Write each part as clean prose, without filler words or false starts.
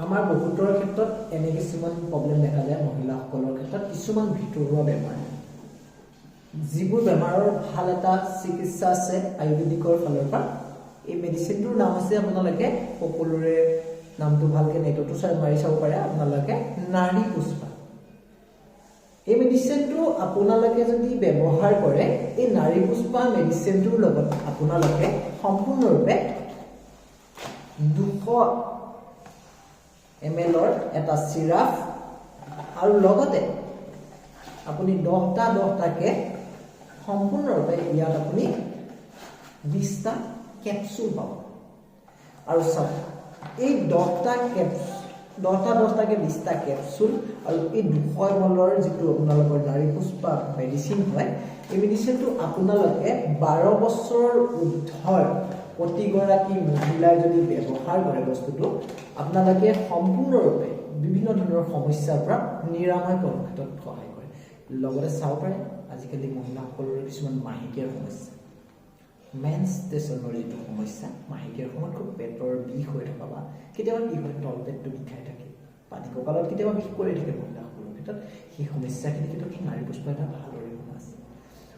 আমাৰ বহুতৰ ক্ষেত্ৰত এনে কিছুমান প্ৰব্লেম দেখা যায় মহিলাসকলৰ ক্ষেত্ৰত কিছুমান ভিতৰুৱা বেমাৰ যিবোৰ বেমাৰৰ ভাল এটা চিকিৎসা আছে আয়ুৰ্বেদিকৰ ফালৰ পৰা এই মেডিচিনটোৰ নাম আছে আপোনালোকে সকলোৰে নামটো ভালকে নেটতো মাৰি চাব পাৰে আপোনালোকে নাৰী পুষ্পা এই মেডিচিনটো আপোনালোকে যদি ব্যৱহাৰ কৰে এই নাৰী পুষ্পা মেডিচিনটোৰ লগত আপোনালোকে সম্পূৰ্ণৰূপে 200 ml এটা সিৰাপ আৰু লগতে আপুনি 10টাকে সম্পূৰ্ণৰূপে ইয়াত আপুনি 20টা ক্যাপসুল পাব আৰু সব এই 10টাকে 20টা ক্যাপসুল আৰু এই 200 ml যেটো আপোনালোকৰ নাৰী পুষ্পা মেডিচিন হয় এই মেডিচিনটো আপোনালোকে 12 বছৰ উৰ্ধৰ প্ৰতিগৰাকী মহিলাই যদি ব্যৱহাৰ কৰে বস্তুটো আপোনালোকে সম্পূৰ্ণৰূপে বিভিন্ন ধৰণৰ সমস্যাৰ পৰা নিৰাময় কৰাৰ ক্ষেত্ৰত সহায় কৰে লগতে চাও পাৰে আজিকালি মহিলাসকলৰ কিছুমান মাহিকীৰ সমস্যা মেনষ্ট্ৰেচনৰ যেটো সমস্যা মাহিকীৰ সময়ত খুব পেটৰ বিষ হৈ থকা বা কেতিয়াবা কি হয় তল পেটটো বিষাই থাকে পানী কঁকালত কেতিয়াবা বিষ কৰি থাকে মহিলাসকলৰ ক্ষেত্ৰত সেই সমস্যাখিনি ক্ষেত্ৰত নাৰী পুষ্পা এটা ভাল অৰিহণা আছে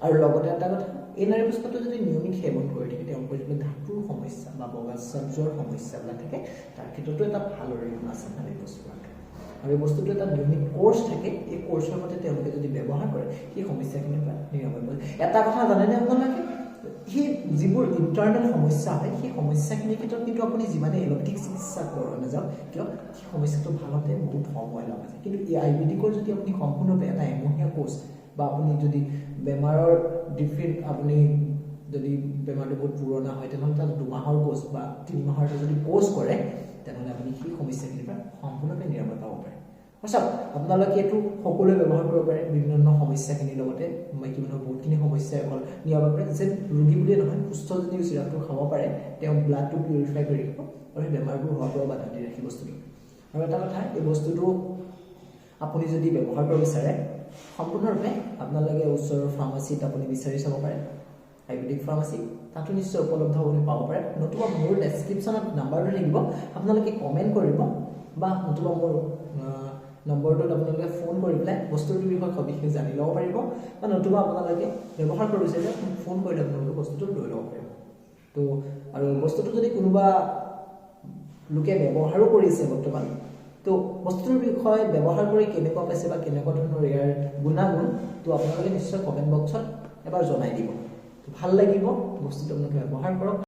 আৰু লগতে এটা কথা এই নাৰী পুষ্পাটো যদি নিয়মিত সেৱন কৰি থাকে তেওঁলোকৰ যিবিলাক ধাতুৰ সমস্যা বা বগাচৰ্যৰ সমস্যাবিলাক থাকে তাৰ ক্ষেত্ৰতো এটা ভাল অৰিহণা আছে নাৰী পুষ্পাৰ আৰু এই বস্তুটো এটা নিয়মিত কোৰ্স থাকে এই কোৰ্সৰ মতে তেওঁলোকে যদি ব্যৱহাৰ কৰে সেই সমস্যাখিনি পৰা নিৰাময় কৰে এটা কথা জানেনে আপোনালোকে এই যিবোৰ ইন্টাৰনেল সমস্যা হয় সেই সমস্যাখিনিৰ ক্ষেত্ৰত কিন্তু আপুনি যিমানে এলোপেথিক চিকিৎসা কৰা নাযাওক কিয় সেই সমস্যাটো ভাল হতে বহুত সময় লাগে কিন্তু এই আয়ুৰ্বেদিকৰ যদি আপুনি সম্পূৰ্ণৰূপে এটা এমহীয়া কোৰ্স বা আপুনি যদি বেমাৰৰ ডিফাৰেন্ট আপুনি যদি বেমাৰটো বহুত পুৰণা হয় তেনেহলে তাত 2 মাহৰ কোৰ্স বা 3 মাহৰ যদি কোৰ্স কৰে তেনেহলে আপুনি সেই সমস্যাখিনিৰ পৰা সম্পূৰ্ণৰূপে নিৰাময় পাব পাৰে অৰ্থাৎ আপোনালোকে এটো সকলোৱে ব্যৱহাৰ কৰিব পাৰে বিভিন্ন সমস্যাখিনিৰ লগতে মাইকী মানুহৰ বহুতখিনি সমস্যা অকল নিৰাময় পাৰে যে ৰোগী বুলিয়ে নহয় সুস্থ যদি চিৰাপটো খাব পাৰে তেওঁ ব্লাডটো পিউৰিফাই কৰি ৰাখিব আৰু এই বেমাৰবোৰ হোৱাৰ পৰা বাধা দি ৰাখিব বস্তুটো আৰু এটা কথা এই বস্তুটো আপুনি যদি ব্যৱহাৰ কৰিব বিচাৰে সম্পূৰ্ণৰূপে আপোনালোকে ওচৰৰ ফাৰ্মাসীত আপুনি বিচাৰি চাব পাৰে আয়ুৰ্বেদিক ফাৰ্মাসী তাতো নিশ্চয় উপলব্ধ আপুনি পাব পাৰে নতুবা মোৰ ডেসক্ৰিপচনত নাম্বাৰটো থাকিব আপোনালোকে কমেন্ট কৰিব বা নতুবা মোৰ নম্বৰটোত আপোনালোকে ফোন কৰি পেলাই বস্তুটোৰ বিষয়ে সবিশেষ জানি লব পাৰিব বা নতুবা আপোনালোকে ব্যৱহাৰ কৰিব বিচাৰিলে ফোন কৰিলে আপোনালোকে বস্তুটো লৈ ল'ব পাৰিব তো আৰু বস্তুটো যদি কোনোবা লোকে ব্যৱহাৰো কৰিছে বৰ্তমান তো বস্তুটোৰ বিষয়ে ব্যৱহাৰ কৰি কেনেকুৱা পাইছে বা কেনেকুৱা ধৰণৰ ইয়াৰ গুণাগুণ তো আপোনালোকে নিশ্চয় কমেন্ট বক্সত এবাৰ জনাই দিব ভাল লাগিব বস্তুটো আপোনালোকে ব্যৱহাৰ কৰক